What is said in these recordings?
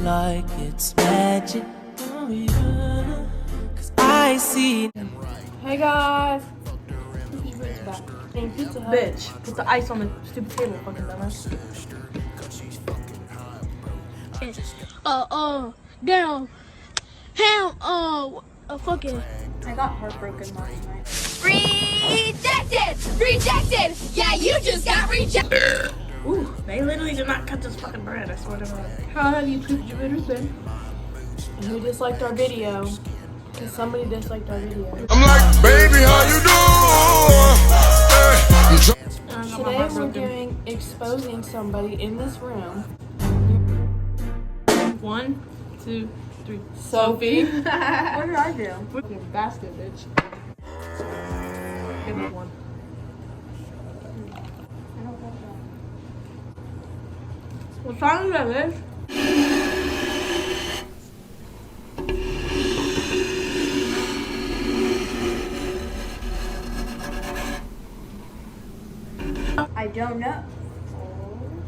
like it's magic. Oh yeah, 'cause I see. Hey guys. Pizza Hut. Bitch, put the ice on the stupid table, fucking dumbass. Damn. Fucking. I got heartbroken last night. Rejected! Rejected! Yeah, you just got rejected! Ooh, they literally did not cut this fucking bread, I swear to God. How have you pooped your bitters been? And who disliked our video? Because somebody disliked our video. I'm like, baby, how you doing? Today we're doing exposing somebody in this room. 1, 2, 3. Sophie. What did I do? Fucking basket, bitch. Give me one. What's wrong with that, bitch? I don't know.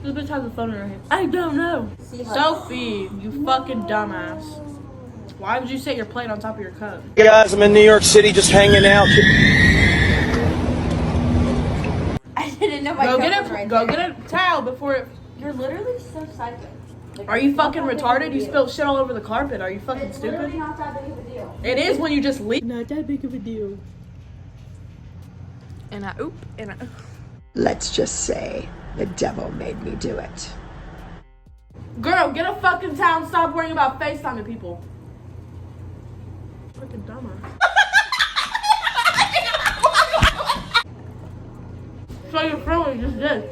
This bitch has a phone in her hand. I don't know. Sophie, you fucking dumbass. Why would you set your plate on top of your cup? Hey guys, I'm in New York City just hanging out. I didn't know my Go cup get was a right go there. get a towel before it. You're literally so psycho. Like, Are you fucking not that big of retarded? a You deal. spilled shit all over the carpet. Are you fucking It's literally stupid? not that big of a deal. It is when you just leave. Not that big of a deal. And I oop and I. Let's just say the devil made me do it. Girl, get a fucking towel and stop worrying about FaceTiming people. Fucking dumbass. So your friend was just did.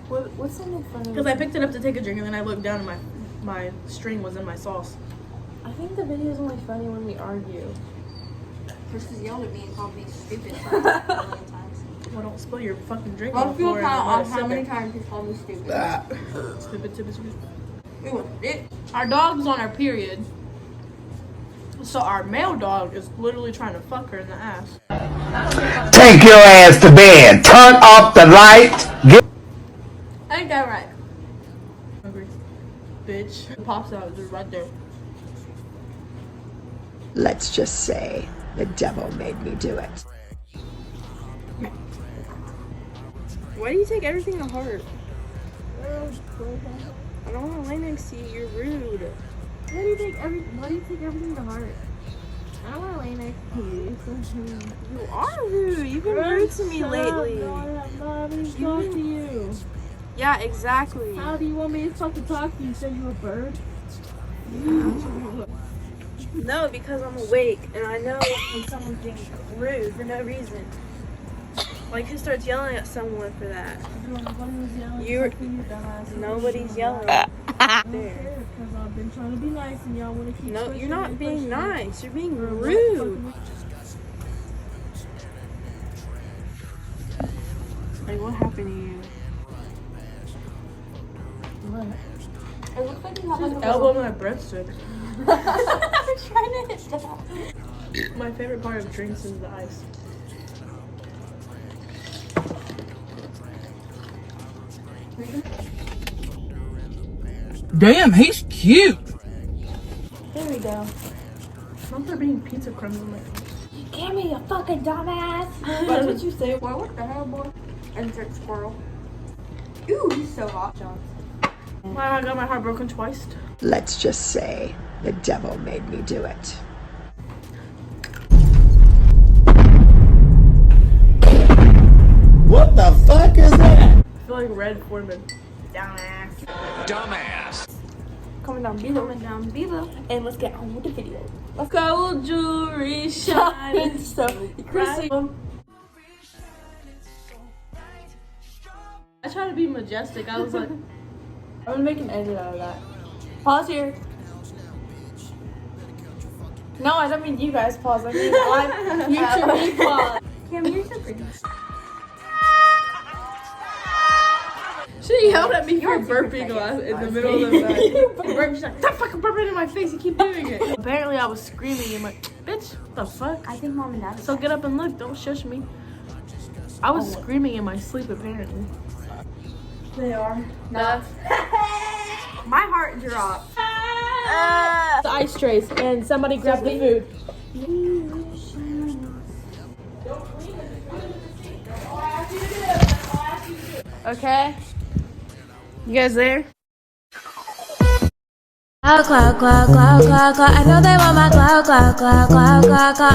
What's something funny? Because I picked it up to take a drink and then I looked down and my string was in my sauce. I think the video is only funny when we argue. Chris yelled at me and called me stupid for a million times. Well, don't spill your fucking drink I'll on the feel floor and count let on it how sit many there. times he's called me stupid. Stupid, stupid, stupid. It was it. Our dog's on our period. So our male dog is literally trying to fuck her in the ass. Take your ass to bed. Turn off the light. Ain't that right? Hungry. Bitch. It pops out just right there. Let's just say the devil made me do it. Why do you take everything to heart? I don't want to lay next to you. You're rude. Why do you take everything to heart? I don't want to lay next to you. You are rude. You've been rude to me lately. No, I have not been talking to you. Yeah, exactly. How do you want me to fucking talk to you? You said you a bird? No, because I'm awake and I know when someone's being rude for no reason. Like, who starts yelling at someone for that? Nobody's yelling. There. Because I've been trying to be nice and y'all want to keep. No, you're not being nice. You're being rude. Like, what happened to you? What? It looks like you have like a Elbow my breadsticks. I'm trying to hit that. My favorite part of drinks is the ice. Damn, he's cute. There we go. Not there being pizza crumbs on my face. Give me, you fucking dumbass. That's what you say. Boy, what the hell, boy? Insert squirrel. Ooh, he's so hot, John. Wow, I got my heart broken twice. Let's just say the devil made me do it. What the fuck is that? I feel like Red Foreman. Dumbass. Coming down below, and let's get on with the video. Let's Gold jewelry shining so bright. I tried to be majestic. I was like, I'm gonna make an edit out of that. Pause here. No, I don't mean you guys pause. I mean you should me pause. Cam, you're so pretty. she yelled at me for burping in the middle of the night. She's like, stop fucking burping in my face. You keep doing it. Apparently, I was screaming and like, bitch, what the fuck? I think mom and dad. So get up and look. Don't shush me. I was screaming in my sleep apparently. They are. No. My heart dropped. The ice trays and somebody grab the food. Okay. You guys there? Cloud, cloud, cloud, cloud, cloud, cloud. I know they want my cloud, cloud, cloud, cloud, cloud, cloud.